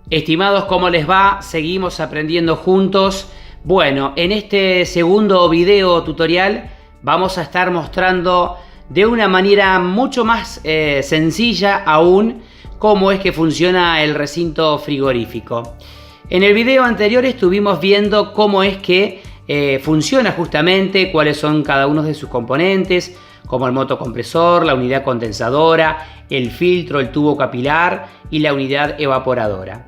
Estimados, ¿cómo les va? Seguimos aprendiendo juntos. Bueno, en este segundo video tutorial vamos a estar mostrando de una manera mucho más sencilla aún cómo es que funciona el recinto frigorífico. En el video anterior estuvimos viendo cómo es que funciona justamente, cuáles son cada uno de sus componentes, como el motocompresor, la unidad condensadora, el filtro, el tubo capilar y la unidad evaporadora.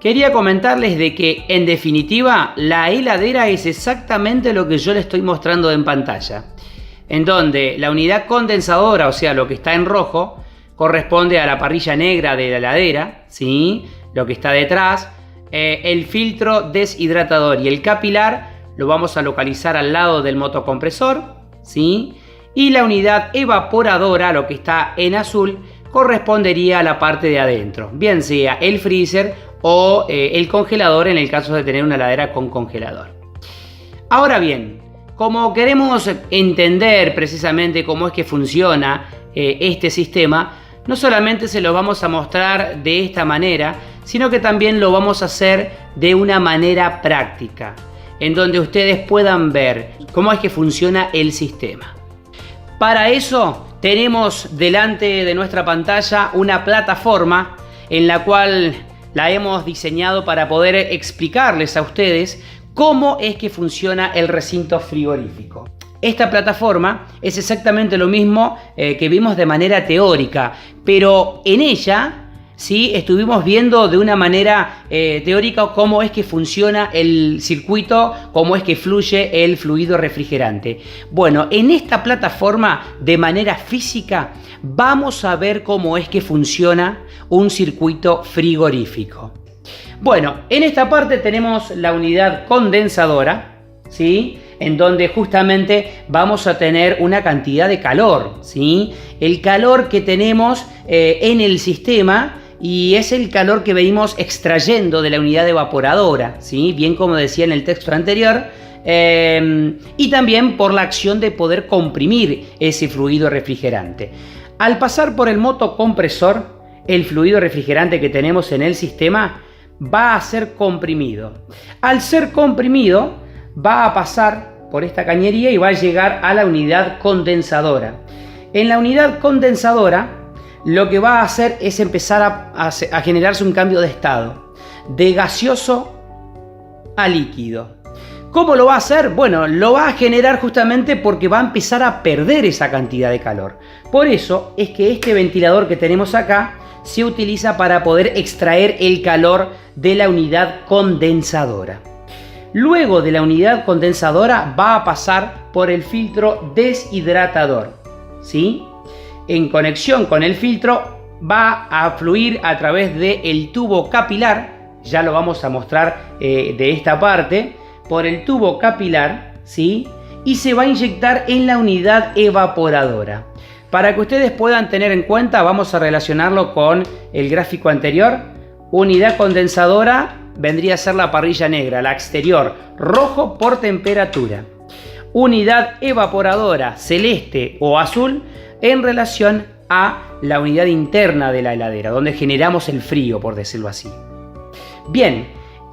Quería comentarles de que, en definitiva, la heladera es exactamente lo que yo les estoy mostrando en pantalla, en donde la unidad condensadora, o sea, lo que está en rojo, corresponde a la parrilla negra de la heladera, ¿sí? Lo que está detrás, el filtro deshidratador y el capilar lo vamos a localizar al lado del motocompresor, ¿sí? Y la unidad evaporadora, lo que está en azul, correspondería a la parte de adentro, bien sea el freezer o el congelador en el caso de tener una heladera con congelador. Ahora bien, como queremos entender precisamente cómo es que funciona este sistema, no solamente se lo vamos a mostrar de esta manera, sino que también lo vamos a hacer de una manera práctica, en donde ustedes puedan ver cómo es que funciona el sistema. Para eso tenemos delante de nuestra pantalla una plataforma en la cual la hemos diseñado para poder explicarles a ustedes cómo es que funciona el recinto frigorífico. Esta plataforma es exactamente lo mismo que vimos de manera teórica, pero en ella sí estuvimos viendo de una manera teórica cómo es que funciona el circuito, cómo es que fluye el fluido refrigerante. Bueno, en esta plataforma de manera física vamos a ver cómo es que funciona un circuito frigorífico. Bueno, en esta parte tenemos la unidad condensadora, ¿sí? En donde justamente vamos a tener una cantidad de calor, ¿sí? El calor que tenemos en el sistema, y es el calor que venimos extrayendo de la unidad evaporadora, ¿sí? Bien como decía en el texto anterior, y también por la acción de poder comprimir ese fluido refrigerante. Al pasar por el motocompresor, el fluido refrigerante que tenemos en el sistema va a ser comprimido. Al ser comprimido, va a pasar por esta cañería y va a llegar a la unidad condensadora. En la unidad condensadora, lo que va a hacer es empezar a generarse un cambio de estado, de gaseoso a líquido. ¿Cómo lo va a hacer? Bueno, lo va a generar justamente porque va a empezar a perder esa cantidad de calor. Por eso es que este ventilador que tenemos acá se utiliza para poder extraer el calor de la unidad condensadora. Luego de la unidad condensadora va a pasar por el filtro deshidratador, ¿sí? En conexión con el filtro va a fluir a través del tubo capilar, ya lo vamos a mostrar de esta parte, por el tubo capilar, ¿sí? Y se va a inyectar en la unidad evaporadora. Para que ustedes puedan tener en cuenta, vamos a relacionarlo con el gráfico anterior. Unidad condensadora vendría a ser la parrilla negra, la exterior, rojo por temperatura. Unidad evaporadora, celeste o azul, en relación a la unidad interna de la heladera, donde generamos el frío, por decirlo así. Bien,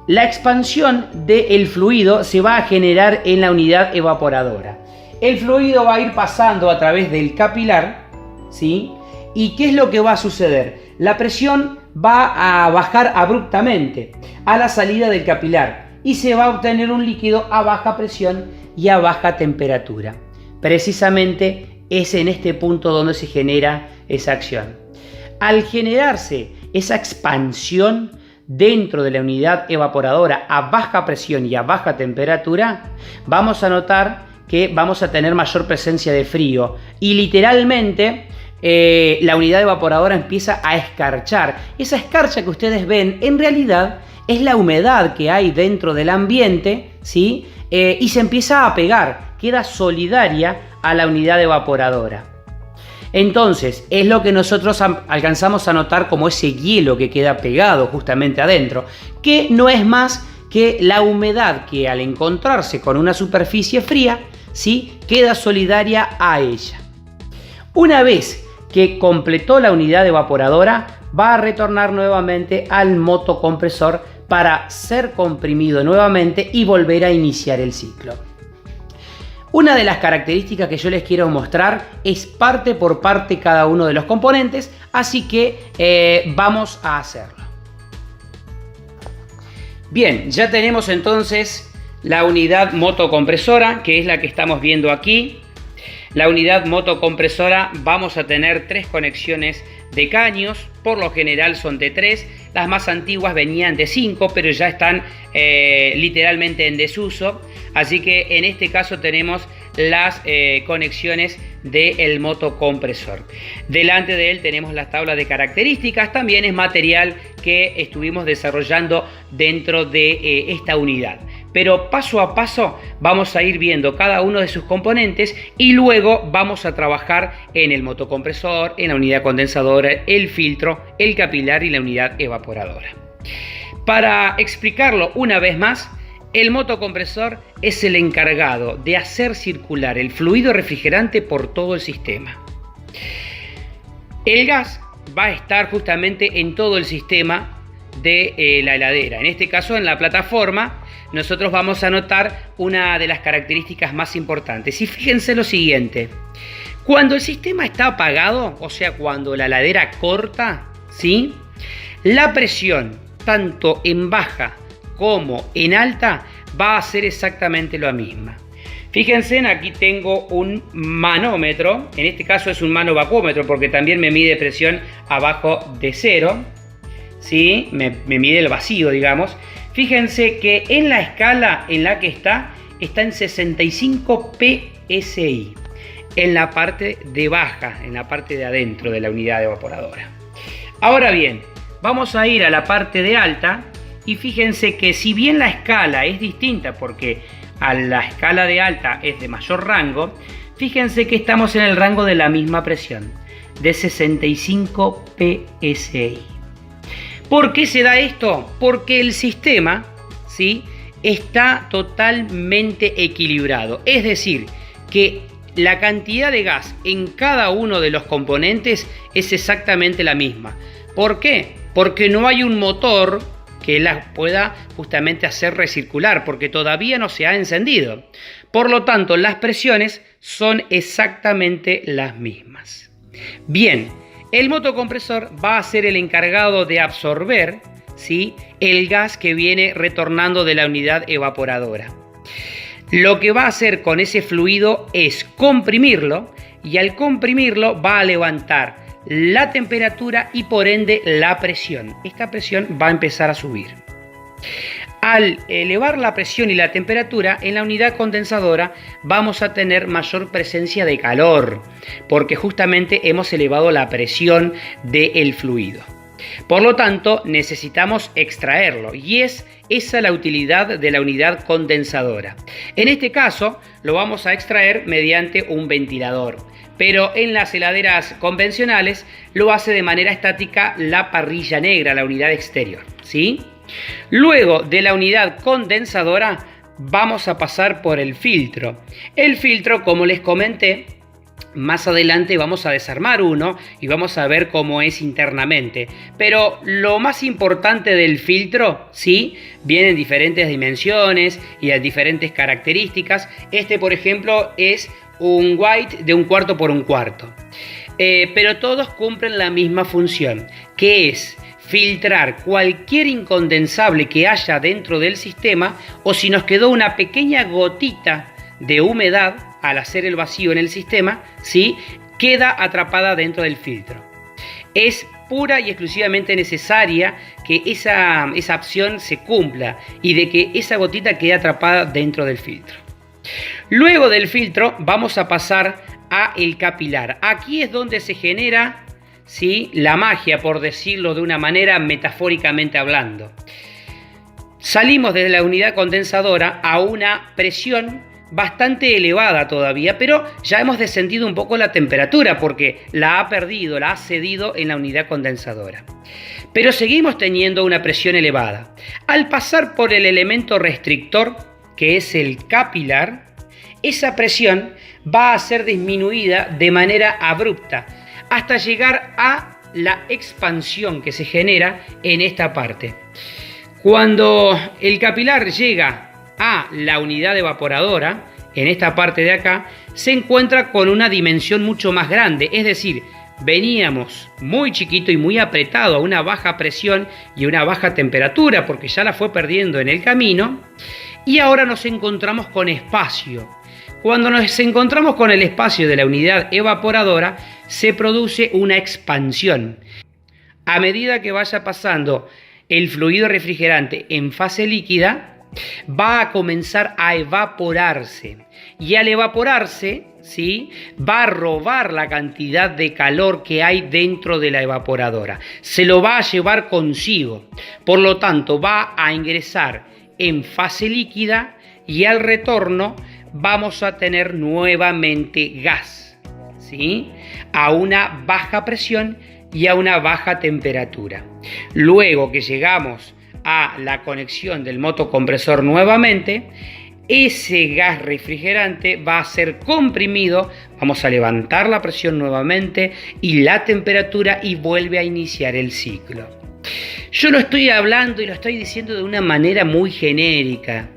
la expansión del fluido se va a generar en la unidad evaporadora. El fluido va a ir pasando a través del capilar, ¿sí? ¿Y qué es lo que va a suceder? La presión va a bajar abruptamente a la salida del capilar y se va a obtener un líquido a baja presión y a baja temperatura. Precisamente es en este punto donde se genera esa acción. Al generarse esa expansión dentro de la unidad evaporadora a baja presión y a baja temperatura, vamos a notar que vamos a tener mayor presencia de frío y literalmente la unidad evaporadora empieza a escarchar. Esa escarcha que ustedes ven en realidad es la humedad que hay dentro del ambiente, ¿sí? Y se empieza a pegar, queda solidaria a la unidad evaporadora. Entonces es lo que nosotros alcanzamos a notar como ese hielo que queda pegado justamente adentro, que no es más que la humedad que al encontrarse con una superficie fría, ¿sí? Queda solidaria a ella. Una vez que completó la unidad evaporadora, va a retornar nuevamente al motocompresor para ser comprimido nuevamente y volver a iniciar el ciclo. Una de las características que yo les quiero mostrar es parte por parte cada uno de los componentes, así que vamos a hacerlo. Bien, ya tenemos entonces la unidad motocompresora, que es la que estamos viendo aquí. La unidad motocompresora vamos a tener 3 conexiones de caños, por lo general son de 3, las más antiguas venían de 5, pero ya están literalmente en desuso, así que en este caso tenemos las conexiones del motocompresor. Delante de él tenemos las tablas de características, también es material que estuvimos desarrollando dentro de esta unidad. Pero paso a paso vamos a ir viendo cada uno de sus componentes y luego vamos a trabajar en el motocompresor, en la unidad condensadora, el filtro, el capilar y la unidad evaporadora. Para explicarlo una vez más, el motocompresor es el encargado de hacer circular el fluido refrigerante por todo el sistema. El gas va a estar justamente en todo el sistema de la heladera. En este caso, en la plataforma, nosotros vamos a notar una de las características más importantes. Y fíjense lo siguiente: cuando el sistema está apagado, o sea, cuando la heladera corta, ¿sí?, la presión, tanto en baja como en alta, va a ser exactamente la misma. Fíjense, aquí tengo un manómetro, en este caso es un manovacuómetro porque también me mide presión abajo de 0, ¿sí? Me mide el vacío, digamos. Fíjense que en la escala en la que está en 65 PSI, en la parte de baja, en la parte de adentro de la unidad evaporadora. Ahora bien, vamos a ir a la parte de alta y fíjense que si bien la escala es distinta porque a la escala de alta es de mayor rango, fíjense que estamos en el rango de la misma presión, de 65 PSI. ¿Por qué se da esto? Porque el sistema, ¿sí?, está totalmente equilibrado. Es decir, que la cantidad de gas en cada uno de los componentes es exactamente la misma. ¿Por qué? Porque no hay un motor que la pueda justamente hacer recircular, porque todavía no se ha encendido. Por lo tanto, las presiones son exactamente las mismas. Bien, el motocompresor va a ser el encargado de absorber, ¿sí?, el gas que viene retornando de la unidad evaporadora. Lo que va a hacer con ese fluido es comprimirlo, y al comprimirlo va a levantar la temperatura y por ende la presión. Esta presión va a empezar a subir. Al elevar la presión y la temperatura en la unidad condensadora vamos a tener mayor presencia de calor, porque justamente hemos elevado la presión del fluido. Por lo tanto, necesitamos extraerlo y es esa la utilidad de la unidad condensadora. En este caso, lo vamos a extraer mediante un ventilador, pero en las heladeras convencionales lo hace de manera estática la parrilla negra, la unidad exterior, ¿sí? Luego de la unidad condensadora vamos a pasar por el filtro. El filtro, como les comenté, más adelante vamos a desarmar uno y vamos a ver cómo es internamente. Pero lo más importante del filtro, ¿sí?, viene en diferentes dimensiones y a diferentes características. Este, por ejemplo, es un white de 1/4 por 1/4. Pero todos cumplen la misma función, que es filtrar cualquier incondensable que haya dentro del sistema, o si nos quedó una pequeña gotita de humedad al hacer el vacío en el sistema, ¿sí?, queda atrapada dentro del filtro. Es pura y exclusivamente necesaria que esa acción se cumpla y de que esa gotita quede atrapada dentro del filtro. Luego del filtro vamos a pasar a el capilar. Aquí es donde se genera, ¿sí?, la magia, por decirlo de una manera metafóricamente hablando. Salimos desde la unidad condensadora a una presión bastante elevada todavía, pero ya hemos descendido un poco la temperatura porque la ha perdido, la ha cedido en la unidad condensadora. Pero seguimos teniendo una presión elevada. Al pasar por el elemento restrictor, que es el capilar, esa presión va a ser disminuida de manera abrupta hasta llegar a la expansión que se genera en esta parte. Cuando el capilar llega a la unidad evaporadora, en esta parte de acá, se encuentra con una dimensión mucho más grande, es decir, veníamos muy chiquito y muy apretado a una baja presión y una baja temperatura porque ya la fue perdiendo en el camino, y ahora nos encontramos con espacio. Cuando nos encontramos con el espacio de la unidad evaporadora, se produce una expansión. A medida que vaya pasando el fluido refrigerante en fase líquida, va a comenzar a evaporarse, y al evaporarse, ¿sí?, va a robar la cantidad de calor que hay dentro de la evaporadora, se lo va a llevar consigo, por lo tanto va a ingresar en fase líquida y al retorno vamos a tener nuevamente gas, ¿sí?, a una baja presión y a una baja temperatura. Luego que llegamos a la conexión del motocompresor nuevamente, ese gas refrigerante va a ser comprimido, vamos a levantar la presión nuevamente y la temperatura y vuelve a iniciar el ciclo. Yo lo estoy hablando y lo estoy diciendo de una manera muy genérica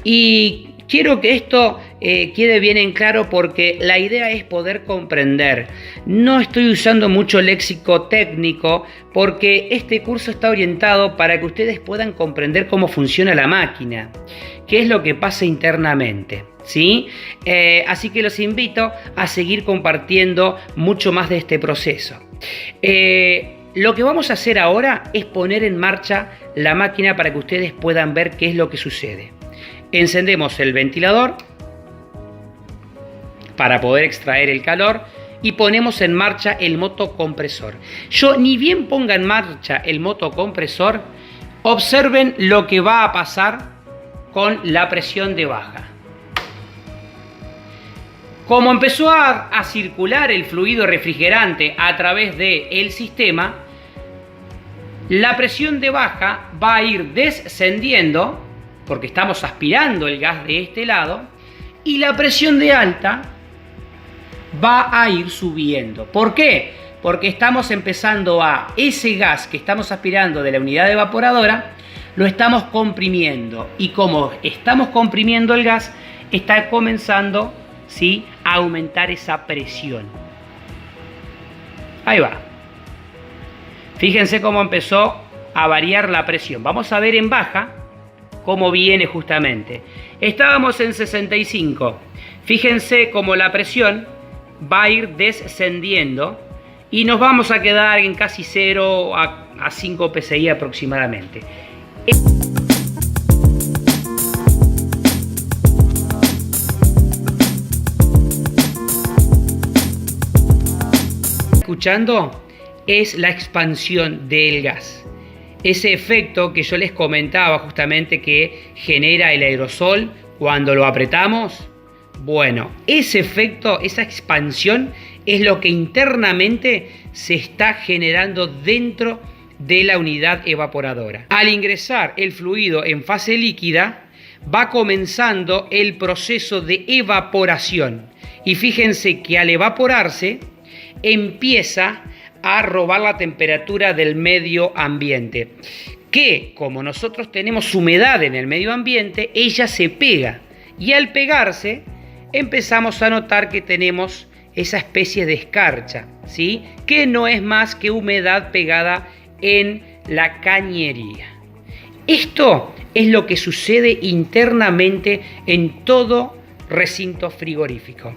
y quiero que esto quede bien en claro porque la idea es poder comprender. No estoy usando mucho léxico técnico porque este curso está orientado para que ustedes puedan comprender cómo funciona la máquina, qué es lo que pasa internamente, ¿sí? Así que los invito a seguir compartiendo mucho más de este proceso. Lo que vamos a hacer ahora es poner en marcha la máquina para que ustedes puedan ver qué es lo que sucede. Encendemos el ventilador para poder extraer el calor y ponemos en marcha el motocompresor. Yo ni bien ponga en marcha el motocompresor, observen lo que va a pasar con la presión de baja. Como empezó a circular el fluido refrigerante a través del sistema, la presión de baja va a ir descendiendo porque estamos aspirando el gas de este lado, y la presión de alta va a ir subiendo. ¿Por qué? Porque estamos empezando a ese gas que estamos aspirando de la unidad evaporadora, lo estamos comprimiendo, y como estamos comprimiendo el gas, está comenzando, ¿sí?, a aumentar esa presión. Ahí va. Fíjense cómo empezó a variar la presión. Vamos a ver en baja cómo viene justamente. Estábamos en 65. Fíjense cómo la presión va a ir descendiendo y nos vamos a quedar en casi 0 a 5 psi aproximadamente. Escuchando es la expansión del gas. Ese efecto que yo les comentaba justamente que genera el aerosol cuando lo apretamos, bueno, ese efecto, esa expansión es lo que internamente se está generando dentro de la unidad evaporadora. Al ingresar el fluido en fase líquida, va comenzando el proceso de evaporación. Y fíjense que al evaporarse, empieza a robar la temperatura del medio ambiente, que como nosotros tenemos humedad en el medio ambiente, ella se pega, y al pegarse empezamos a notar que tenemos esa especie de escarcha, ¿sí?, que no es más que humedad pegada en la cañería. Esto es lo que sucede internamente en todo recinto frigorífico.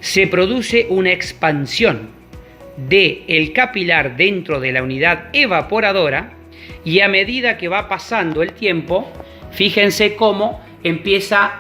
Se produce una expansión del capilar dentro de la unidad evaporadora, y a medida que va pasando el tiempo, fíjense cómo empieza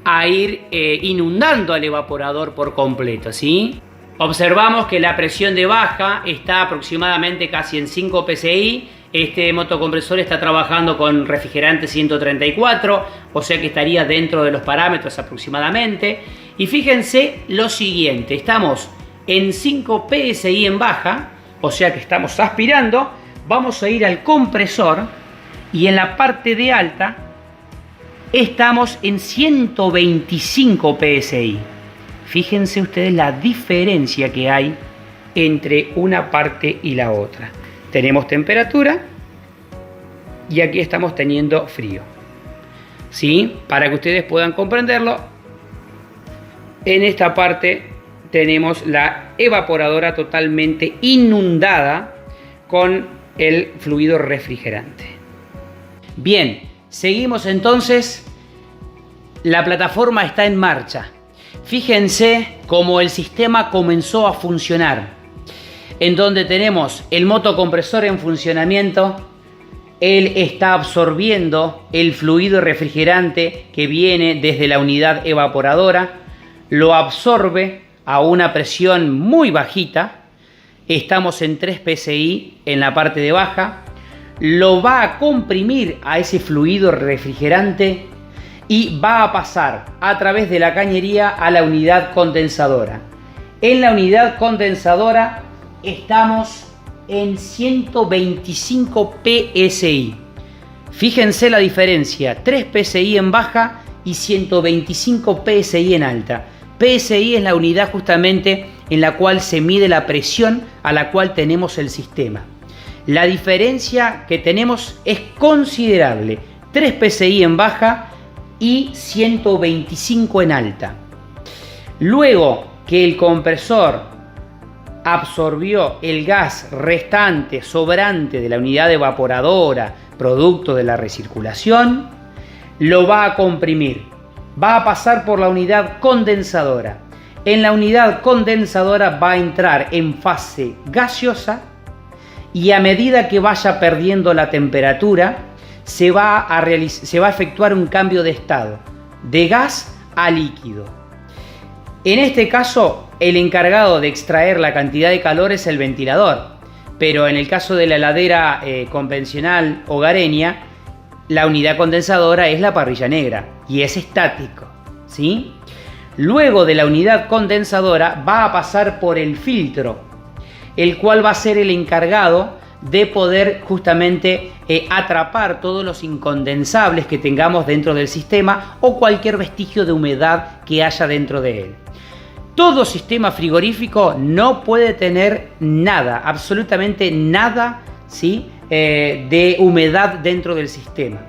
a ir inundando al evaporador por completo, ¿sí? Observamos que la presión de baja está aproximadamente casi en 5 psi. Este motocompresor está trabajando con refrigerante 134, o sea que estaría dentro de los parámetros aproximadamente. Y fíjense lo siguiente, estamos en 5 psi en baja, o sea que estamos aspirando. Vamos a ir al compresor y en la parte de alta estamos en 125 psi. Fíjense ustedes la diferencia que hay entre una parte y la otra. Tenemos temperatura y aquí estamos teniendo frío. ¿Sí? Para que ustedes puedan comprenderlo, en esta parte tenemos la evaporadora totalmente inundada con el fluido refrigerante. Bien, seguimos entonces. La plataforma está en marcha. Fíjense cómo el sistema comenzó a funcionar, en donde tenemos el motocompresor en funcionamiento. Él está absorbiendo el fluido refrigerante que viene desde la unidad evaporadora, lo absorbe a una presión muy bajita, estamos en 3 psi en la parte de baja, lo va a comprimir a ese fluido refrigerante y va a pasar a través de la cañería a la unidad condensadora. En la unidad condensadora estamos en 125 psi. Fíjense la diferencia, 3 psi en baja y 125 psi en alta. PSI es la unidad justamente en la cual se mide la presión a la cual tenemos el sistema. La diferencia que tenemos es considerable, 3 psi en baja y 125 en alta. Luego que el compresor absorbió el gas restante, sobrante de la unidad evaporadora, producto de la recirculación, lo va a comprimir. Va a pasar por la unidad condensadora. En la unidad condensadora va a entrar en fase gaseosa y a medida que vaya perdiendo la temperatura, se va a efectuar un cambio de estado, de gas a líquido. En este caso, el encargado de extraer la cantidad de calor es el ventilador, pero en el caso de la heladera convencional hogareña, la unidad condensadora es la parrilla negra y es estático, ¿sí? Luego de la unidad condensadora va a pasar por el filtro, el cual va a ser el encargado de poder justamente atrapar todos los incondensables que tengamos dentro del sistema o cualquier vestigio de humedad que haya dentro de él. Todo sistema frigorífico no puede tener nada, absolutamente nada, ¿sí? De humedad dentro del sistema,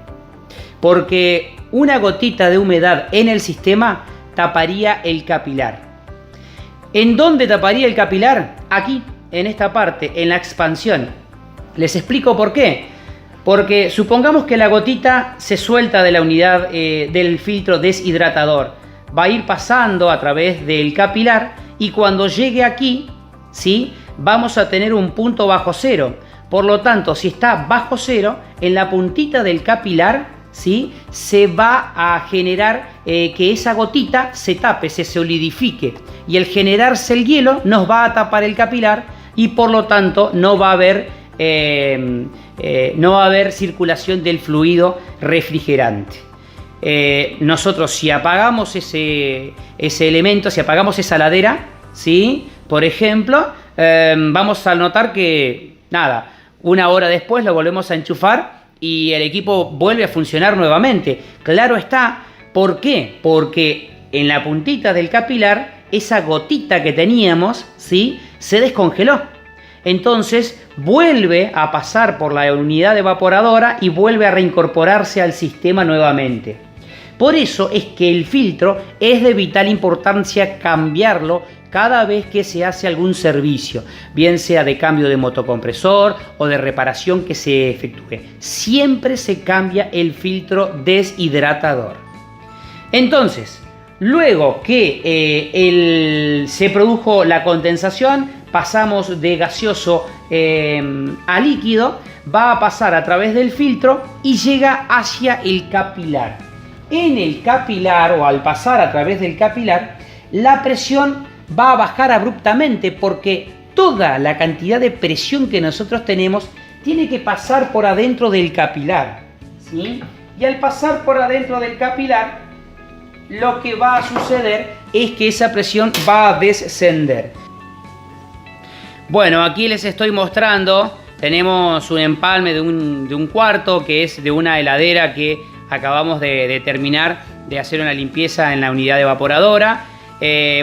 porque una gotita de humedad en el sistema taparía el capilar. ¿En dónde taparía el capilar? Aquí, en esta parte, en la expansión. Les explico por qué. Porque supongamos que la gotita se suelta de la unidad del filtro deshidratador, va a ir pasando a través del capilar y cuando llegue aquí, ¿sí? Vamos a tener un punto bajo cero. Por lo tanto, si está bajo cero, en la puntita del capilar, ¿sí? Se va a generar que esa gotita se tape, se solidifique. Y al generarse el hielo, nos va a tapar el capilar y por lo tanto no va a haber circulación del fluido refrigerante. Nosotros si apagamos ese elemento, si apagamos esa ladera, ¿sí? Por ejemplo, vamos a notar que nada, una hora después lo volvemos a enchufar y el equipo vuelve a funcionar nuevamente. Claro está, ¿por qué? Porque en la puntita del capilar, esa gotita que teníamos, ¿sí? Se descongeló. Entonces vuelve a pasar por la unidad evaporadora y vuelve a reincorporarse al sistema nuevamente. Por eso es que el filtro es de vital importancia cambiarlo cada vez que se hace algún servicio, bien sea de cambio de motocompresor o de reparación que se efectúe. Siempre se cambia el filtro deshidratador. Entonces, luego que se produjo la condensación, pasamos de gaseoso a líquido, va a pasar a través del filtro y llega hacia el capilar. En el capilar, o al pasar a través del capilar, la presión va a bajar abruptamente porque toda la cantidad de presión que nosotros tenemos tiene que pasar por adentro del capilar, ¿sí? Y al pasar por adentro del capilar, lo que va a suceder es que esa presión va a descender. Bueno, aquí les estoy mostrando, tenemos un empalme de un cuarto que es de una heladera que acabamos de terminar de hacer una limpieza en la unidad evaporadora.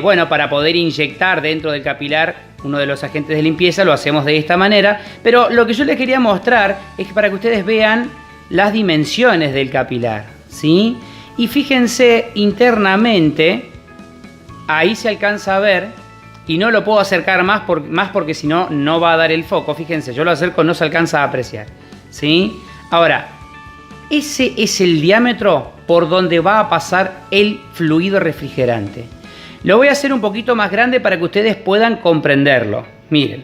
Bueno, para poder inyectar dentro del capilar uno de los agentes de limpieza, lo hacemos de esta manera. Pero lo que yo les quería mostrar es que para que ustedes vean las dimensiones del capilar, ¿sí? Y fíjense internamente, ahí se alcanza a ver, y no lo puedo acercar más porque si no, no va a dar el foco. Fíjense, yo lo acerco, no se alcanza a apreciar, ¿sí? Ahora, ese es el diámetro por donde va a pasar el fluido refrigerante. Lo voy a hacer un poquito más grande para que ustedes puedan comprenderlo. Miren,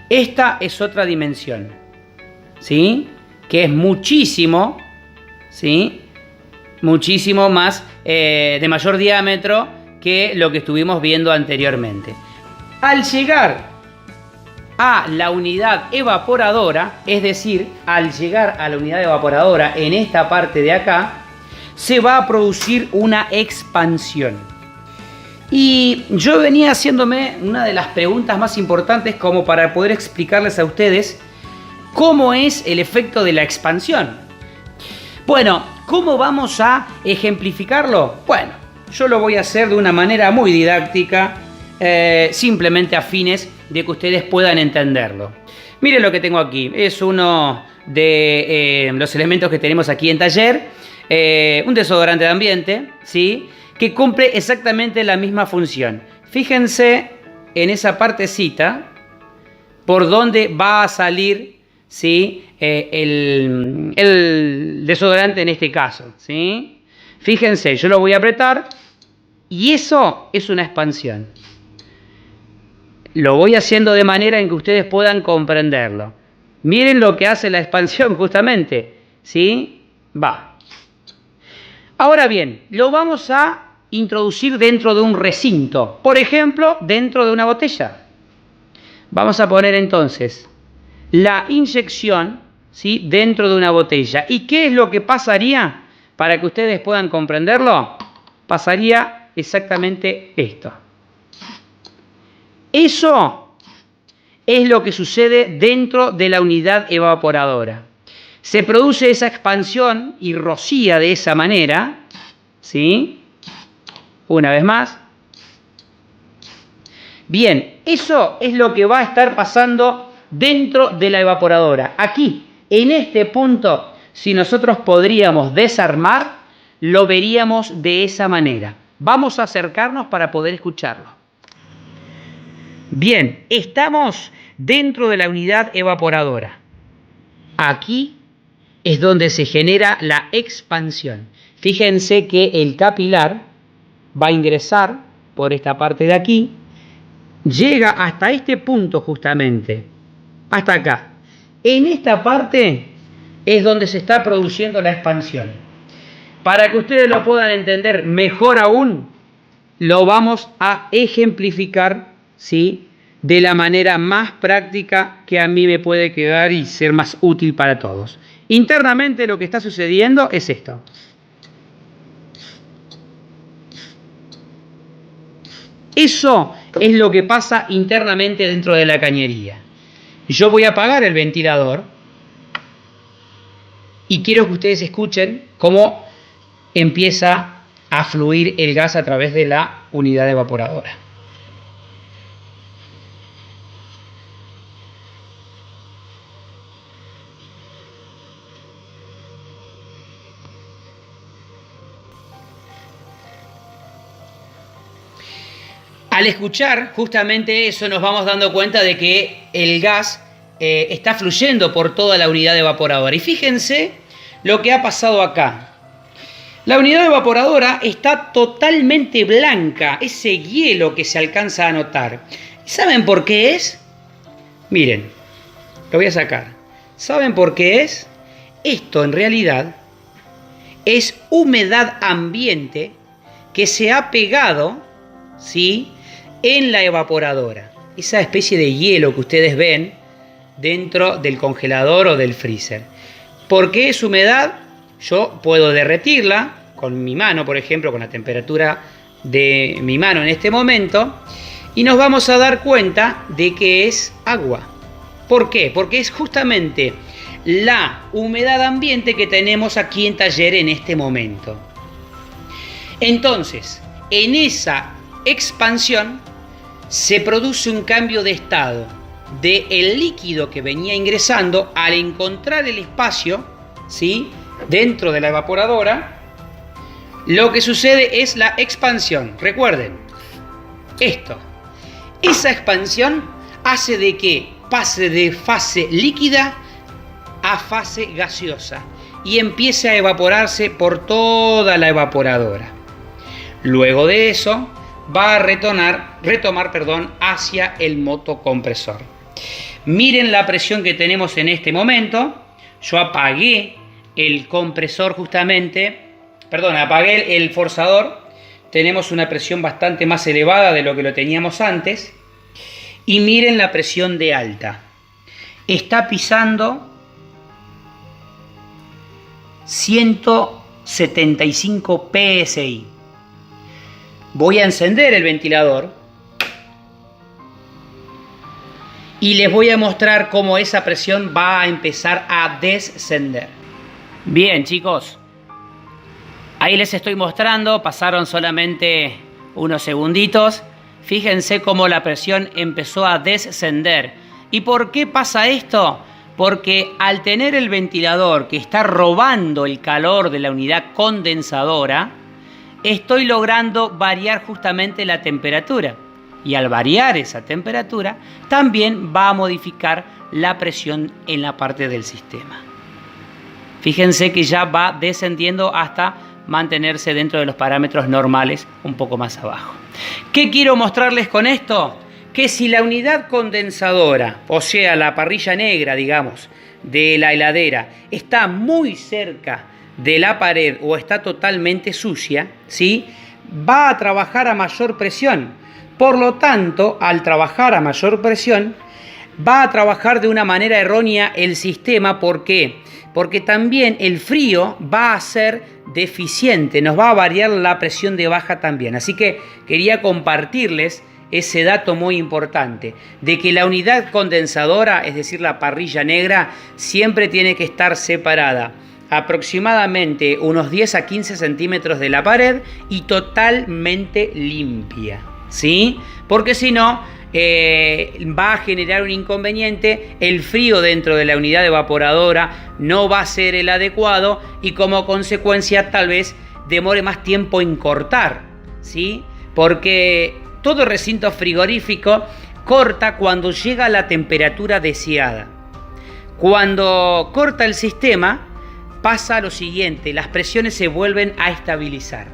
esta es otra dimensión, ¿sí? Que es muchísimo, ¿sí? Muchísimo más, de mayor diámetro que lo que estuvimos viendo anteriormente. Al llegar a la unidad evaporadora, es decir, al llegar a la unidad evaporadora en esta parte de acá, se va a producir una expansión. Y yo venía haciéndome una de las preguntas más importantes como para poder explicarles a ustedes cómo es el efecto de la expansión. Bueno, ¿cómo vamos a ejemplificarlo? Bueno, yo lo voy a hacer de una manera muy didáctica, simplemente a fines de que ustedes puedan entenderlo. Miren lo que tengo aquí. Es uno de los elementos que tenemos aquí en taller. Un desodorante de ambiente, ¿sí? Que cumple exactamente la misma función. Fíjense en esa partecita por donde va a salir, ¿sí? El desodorante en este caso, ¿sí? Fíjense, yo lo voy a apretar y eso es una expansión. Lo voy haciendo de manera en que ustedes puedan comprenderlo. Miren lo que hace la expansión justamente, ¿sí? Va. Ahora bien, lo vamos a introducir dentro de un recinto. Por ejemplo, dentro de una botella. Vamos a poner entonces la inyección, ¿sí? Dentro de una botella. ¿Y qué es lo que pasaría? Para que ustedes puedan comprenderlo, pasaría exactamente esto. Eso es lo que sucede dentro de la unidad evaporadora. Se produce esa expansión y rocía de esa manera, ¿sí? Una vez más. Bien, eso es lo que va a estar pasando dentro de la evaporadora. Aquí, en este punto, si nosotros podríamos desarmar, lo veríamos de esa manera. Vamos a acercarnos para poder escucharlo. Bien, estamos dentro de la unidad evaporadora. Aquí es donde se genera la expansión. Fíjense que el capilar va a ingresar por esta parte de aquí, llega hasta este punto justamente, hasta acá. En esta parte es donde se está produciendo la expansión. Para que ustedes lo puedan entender mejor aún, lo vamos a ejemplificar, ¿sí? De la manera más práctica que a mí me puede quedar y ser más útil para todos. Internamente lo que está sucediendo es esto. Eso es lo que pasa internamente dentro de la cañería. Yo voy a apagar el ventilador y quiero que ustedes escuchen cómo empieza a fluir el gas a través de la unidad evaporadora. Al escuchar justamente eso nos vamos dando cuenta de que el gas está fluyendo por toda la unidad evaporadora. Y fíjense lo que ha pasado acá. La unidad evaporadora está totalmente blanca, ese hielo que se alcanza a notar. ¿Saben por qué es? Miren, lo voy a sacar. ¿Saben por qué es? Esto en realidad es humedad ambiente que se ha pegado, ¿sí?, en la evaporadora. Esa especie de hielo que ustedes ven dentro del congelador o del freezer. ¿Por qué es humedad? Yo puedo derretirla con mi mano, por ejemplo, con la temperatura de mi mano en este momento, y nos vamos a dar cuenta de que es agua. ¿Por qué? Porque es justamente la humedad ambiente que tenemos aquí en taller en este momento. Entonces, en esa expansión se produce un cambio de estado del líquido que venía ingresando al encontrar el espacio, ¿sí?, dentro de la evaporadora. Lo que sucede es la expansión. Recuerden esto. Esa expansión hace de que pase de fase líquida a fase gaseosa y empiece a evaporarse por toda la evaporadora. Luego de eso va a retomar hacia el motocompresor. Miren la presión que tenemos en este momento. Yo apagué el compresor apagué el forzador. Tenemos una presión bastante más elevada de lo que lo teníamos antes. Y miren la presión de alta. Está pisando 175 psi. Voy a encender el ventilador y les voy a mostrar cómo esa presión va a empezar a descender. Bien, chicos, ahí les estoy mostrando, pasaron solamente unos segunditos. Fíjense cómo la presión empezó a descender. ¿Y por qué pasa esto? Porque al tener el ventilador que está robando el calor de la unidad condensadora, estoy logrando variar justamente la temperatura. Y al variar esa temperatura, también va a modificar la presión en la parte del sistema. Fíjense que ya va descendiendo hasta mantenerse dentro de los parámetros normales, un poco más abajo. ¿Qué quiero mostrarles con esto? Que si la unidad condensadora, o sea, la parrilla negra, digamos, de la heladera, está muy cerca de la pared o está totalmente sucia, ¿sí?, va a trabajar a mayor presión. Por lo tanto, al trabajar a mayor presión, va a trabajar de una manera errónea el sistema. ¿Por qué? Porque también el frío va a ser deficiente, nos va a variar la presión de baja también. Así que quería compartirles ese dato muy importante, de que la unidad condensadora, es decir, la parrilla negra, siempre tiene que estar separada aproximadamente unos 10 a 15 centímetros de la pared y totalmente limpia, ¿sí? Porque si no, va a generar un inconveniente. El frío dentro de la unidad evaporadora no va a ser el adecuado y como consecuencia tal vez demore más tiempo en cortar, ¿sí? Porque todo recinto frigorífico corta cuando llega a la temperatura deseada. Cuando corta el sistema, pasa lo siguiente: las presiones se vuelven a estabilizar.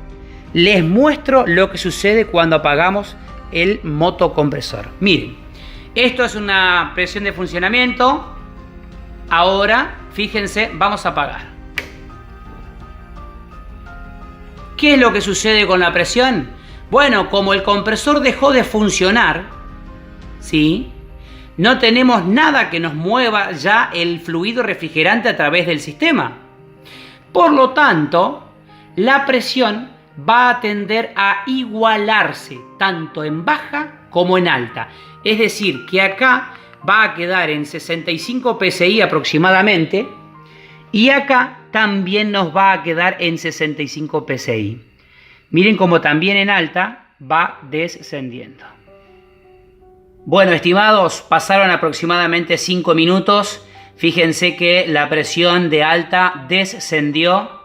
Les muestro lo que sucede cuando apagamos el motocompresor. Miren, esto es una presión de funcionamiento. Ahora, fíjense, vamos a apagar. ¿Qué es lo que sucede con la presión? Bueno, como el compresor dejó de funcionar, ¿sí?, no tenemos nada que nos mueva ya el fluido refrigerante a través del sistema. Por lo tanto, la presión va a tender a igualarse tanto en baja como en alta. Es decir, que acá va a quedar en 65 psi aproximadamente y acá también nos va a quedar en 65 psi. Miren cómo también en alta va descendiendo. Bueno, estimados, pasaron aproximadamente 5 minutos. Fíjense que la presión de alta descendió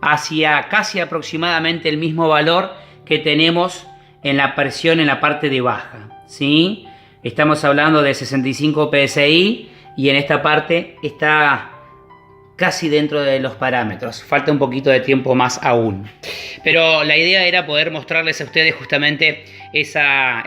hacia casi aproximadamente el mismo valor que tenemos en la presión en la parte de baja, ¿sí? Estamos hablando de 65 psi y en esta parte está casi dentro de los parámetros. Falta un poquito de tiempo más aún. Pero la idea era poder mostrarles a ustedes justamente esa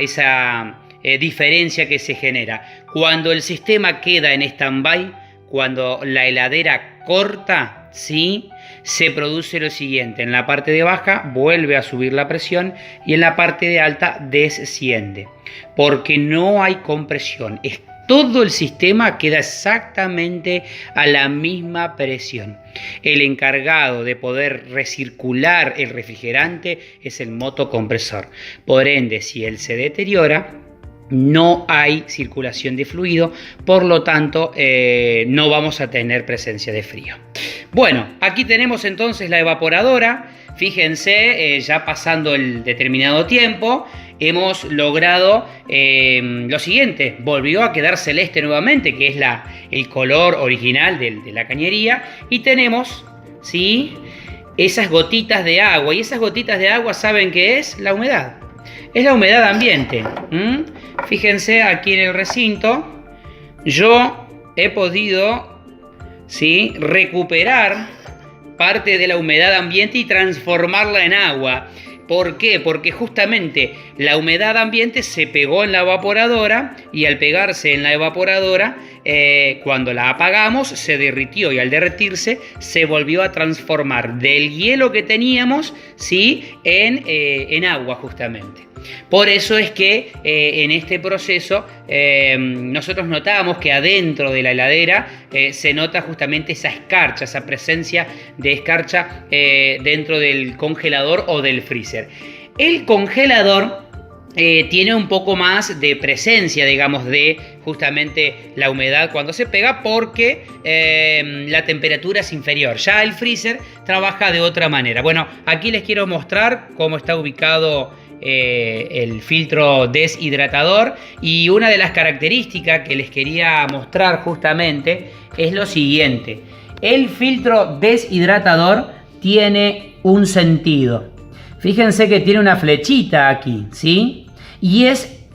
diferencia que se genera. Cuando el sistema queda en stand-by, cuando la heladera corta, ¿sí?, se produce lo siguiente: en la parte de baja vuelve a subir la presión y en la parte de alta desciende, porque no hay compresión. Todo el sistema queda exactamente a la misma presión. El encargado de poder recircular el refrigerante es el motocompresor. Por ende, si él se deteriora, no hay circulación de fluido, por lo tanto no vamos a tener presencia de frío. Bueno, aquí tenemos entonces la evaporadora. Fíjense, ya pasando el determinado tiempo, hemos logrado lo siguiente: volvió a quedar celeste nuevamente, que es el color original de la cañería, y tenemos, ¿sí?, esas gotitas de agua, y esas gotitas de agua, ¿saben qué es? La humedad. Es la humedad ambiente. Fíjense aquí en el recinto, yo he podido, ¿sí?, recuperar parte de la humedad ambiente y transformarla en agua. ¿Por qué? Porque justamente la humedad ambiente se pegó en la evaporadora, y al pegarse en la evaporadora, cuando la apagamos, se derritió, y al derretirse se volvió a transformar del hielo que teníamos, ¿sí?, en agua justamente. Por eso es que en este proceso nosotros notamos que adentro de la heladera se nota justamente esa escarcha, esa presencia de escarcha dentro del congelador o del freezer. El congelador tiene un poco más de presencia, digamos, de justamente la humedad cuando se pega, porque la temperatura es inferior. Ya el freezer trabaja de otra manera. Bueno, aquí les quiero mostrar cómo está ubicado el filtro deshidratador, y una de las características que les quería mostrar justamente es lo siguiente: el filtro deshidratador tiene un sentido. Fíjense que tiene una flechita aquí, ¿sí? Y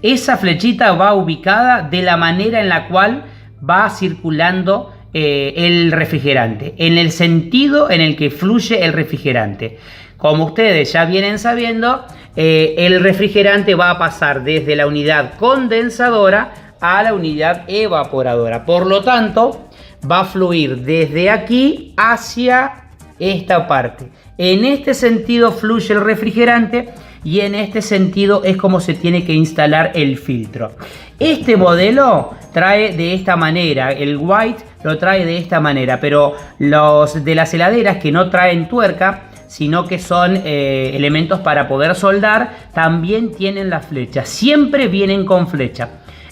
esa flechita va ubicada de la manera en la cual va circulando el refrigerante, en el sentido en el que fluye el refrigerante. Como ustedes ya vienen sabiendo, el refrigerante va a pasar desde la unidad condensadora a la unidad evaporadora. Por lo tanto, va a fluir desde aquí hacia esta parte. En este sentido fluye el refrigerante, y en este sentido es como se tiene que instalar el filtro. Este modelo trae de esta manera, el White lo trae de esta manera, pero los de las heladeras que no traen tuerca, sino que son elementos para poder soldar, también tienen la flecha. Siempre vienen con flecha.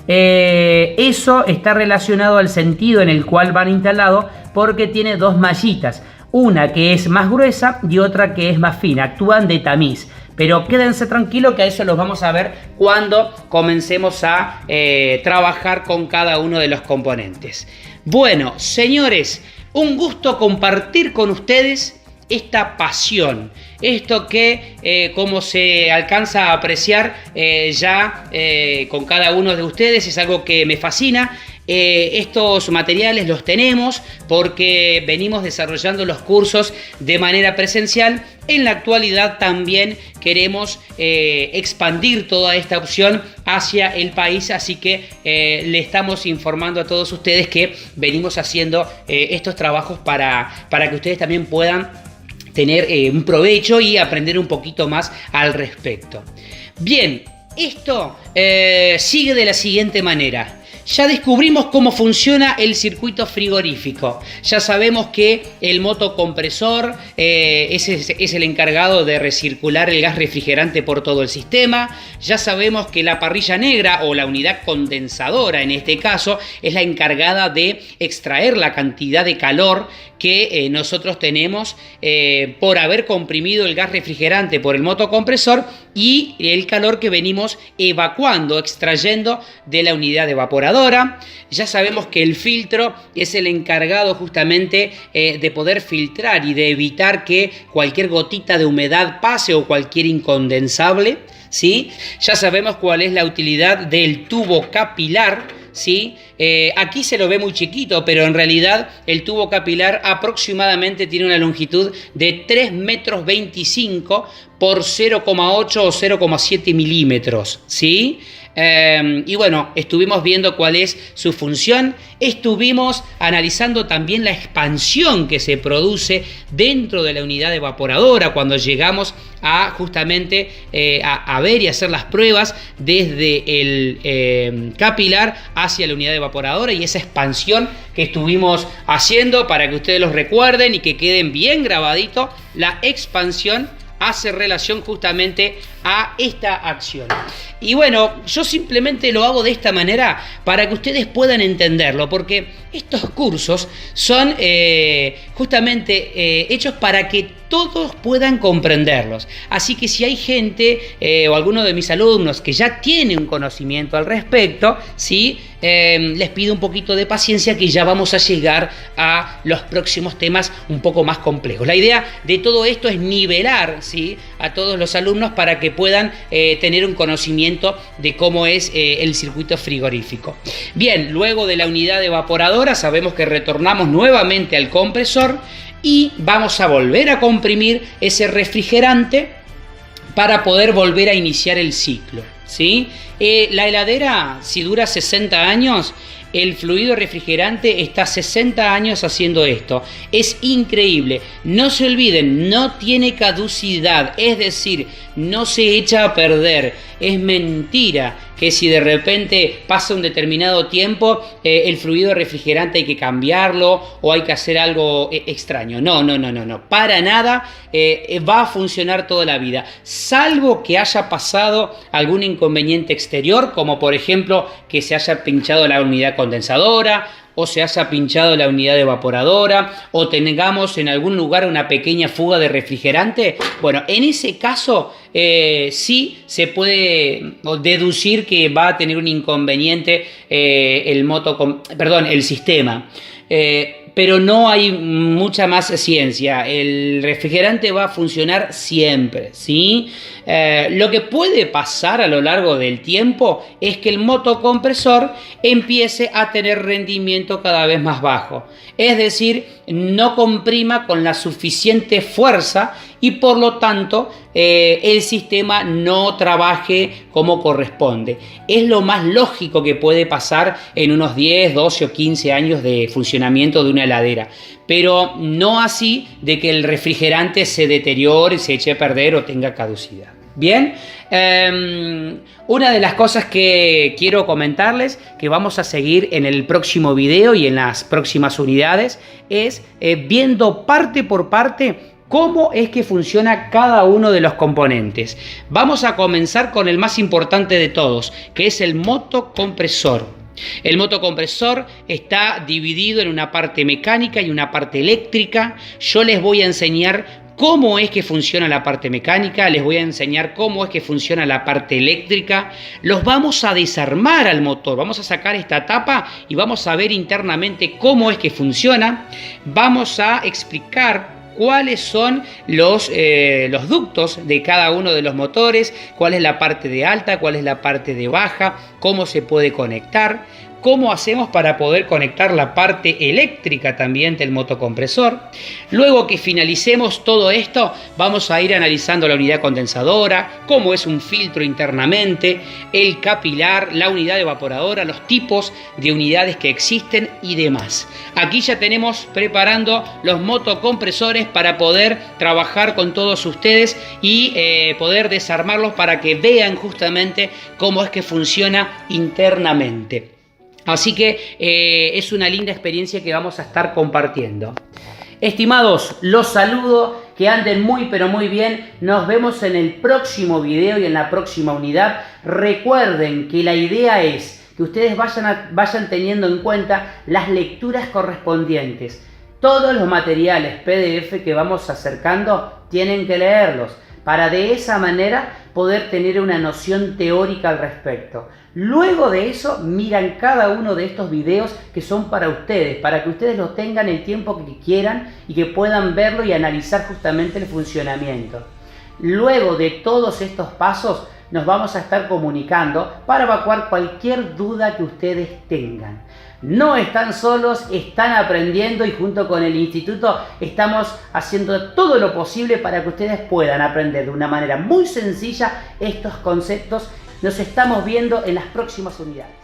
Eso está relacionado al sentido en el cual van instalados, porque tiene dos mallitas. Una que es más gruesa y otra que es más fina. Actúan de tamiz. Pero quédense tranquilos que a eso los vamos a ver cuando comencemos a trabajar con cada uno de los componentes. Bueno, señores, un gusto compartir con ustedes esta pasión, esto que como se alcanza a apreciar con cada uno de ustedes, es algo que me fascina. Estos materiales los tenemos porque venimos desarrollando los cursos de manera presencial. En la actualidad también queremos expandir toda esta opción hacia el país, así que le estamos informando a todos ustedes que venimos haciendo estos trabajos para que ustedes también puedan tener un provecho y aprender un poquito más al respecto. Bien, esto sigue de la siguiente manera. Ya descubrimos cómo funciona el circuito frigorífico. Ya sabemos que el motocompresor es el encargado de recircular el gas refrigerante por todo el sistema. Ya sabemos que la parrilla negra, o la unidad condensadora en este caso, es la encargada de extraer la cantidad de calor que nosotros tenemos por haber comprimido el gas refrigerante por el motocompresor, y el calor que venimos evacuando, extrayendo de la unidad evaporadora. Ya sabemos que el filtro es el encargado justamente de poder filtrar y de evitar que cualquier gotita de humedad pase o cualquier incondensable, ¿sí? Ya sabemos cuál es la utilidad del tubo capilar, ¿sí? Aquí se lo ve muy chiquito, pero en realidad el tubo capilar aproximadamente tiene una longitud de 3,25 m por 0,8 o 0,7 milímetros, ¿sí? Y bueno, estuvimos viendo cuál es su función. Estuvimos analizando también la expansión que se produce dentro de la unidad evaporadora cuando llegamos a justamente a ver y hacer las pruebas desde el capilar hacia la unidad evaporadora, y esa expansión que estuvimos haciendo para que ustedes los recuerden y que queden bien grabadito. La expansión hace relación justamente a esta acción. Y bueno, yo simplemente lo hago de esta manera para que ustedes puedan entenderlo, porque estos cursos son justamente hechos para que todos puedan comprenderlos. Así que si hay gente o alguno de mis alumnos que ya tiene un conocimiento al respecto, ¿sí? Les pido un poquito de paciencia, que ya vamos a llegar a los próximos temas un poco más complejos. La idea de todo esto es nivelar, ¿sí?, a todos los alumnos para que puedan tener un conocimiento de cómo es el circuito frigorífico. Bien, luego de la unidad evaporadora sabemos que retornamos nuevamente al compresor y vamos a volver a comprimir ese refrigerante para poder volver a iniciar el ciclo, ¿sí? La heladera, si dura 60 años, el fluido refrigerante está 60 años haciendo esto. Es increíble. No se olviden, no tiene caducidad, es decir, no se echa a perder. Es mentira que si de repente pasa un determinado tiempo, el fluido refrigerante hay que cambiarlo o hay que hacer algo extraño. No, para nada. Va a funcionar toda la vida, salvo que haya pasado algún inconveniente exterior, como por ejemplo que se haya pinchado la unidad condensadora, o se haya pinchado la unidad evaporadora, o tengamos en algún lugar una pequeña fuga de refrigerante. Bueno, en ese caso sí se puede deducir que va a tener un inconveniente el sistema. Pero no hay mucha más ciencia. El refrigerante va a funcionar siempre, ¿sí? Lo que puede pasar a lo largo del tiempo es que el motocompresor empiece a tener rendimiento cada vez más bajo. Es decir, no comprima con la suficiente fuerza y por lo tanto el sistema no trabaje como corresponde. Es lo más lógico que puede pasar en unos 10, 12 o 15 años de funcionamiento de una heladera, pero no así de que el refrigerante se deteriore, se eche a perder o tenga caducidad. Bien, una de las cosas que quiero comentarles, que vamos a seguir en el próximo video y en las próximas unidades, es viendo parte por parte cómo es que funciona cada uno de los componentes. Vamos a comenzar con el más importante de todos, que es el motocompresor. El motocompresor está dividido en una parte mecánica y una parte eléctrica. Yo les voy a enseñar cómo es que funciona la parte mecánica, les voy a enseñar cómo es que funciona la parte eléctrica. Los vamos a desarmar al motor, vamos a sacar esta tapa y vamos a ver internamente cómo es que funciona. Vamos a explicar cuáles son los ductos de cada uno de los motores, cuál es la parte de alta, cuál es la parte de baja, cómo se puede conectar, cómo hacemos para poder conectar la parte eléctrica también del motocompresor. Luego que finalicemos todo esto, vamos a ir analizando la unidad condensadora, cómo es un filtro internamente, el capilar, la unidad evaporadora, los tipos de unidades que existen y demás. Aquí ya tenemos preparando los motocompresores para poder trabajar con todos ustedes y poder desarmarlos para que vean justamente cómo es que funciona internamente. Así que es una linda experiencia que vamos a estar compartiendo. Estimados, los saludo, que anden muy pero muy bien. Nos vemos en el próximo video y en la próxima unidad. Recuerden que la idea es que ustedes vayan teniendo en cuenta las lecturas correspondientes. Todos los materiales PDF que vamos acercando tienen que leerlos para de esa manera poder tener una noción teórica al respecto. Luego de eso, miran cada uno de estos videos que son para ustedes, para que ustedes lo tengan el tiempo que quieran y que puedan verlo y analizar justamente el funcionamiento. Luego de todos estos pasos, nos vamos a estar comunicando para evacuar cualquier duda que ustedes tengan. No están solos, están aprendiendo y junto con el instituto estamos haciendo todo lo posible para que ustedes puedan aprender de una manera muy sencilla estos conceptos. Nos estamos viendo en las próximas unidades.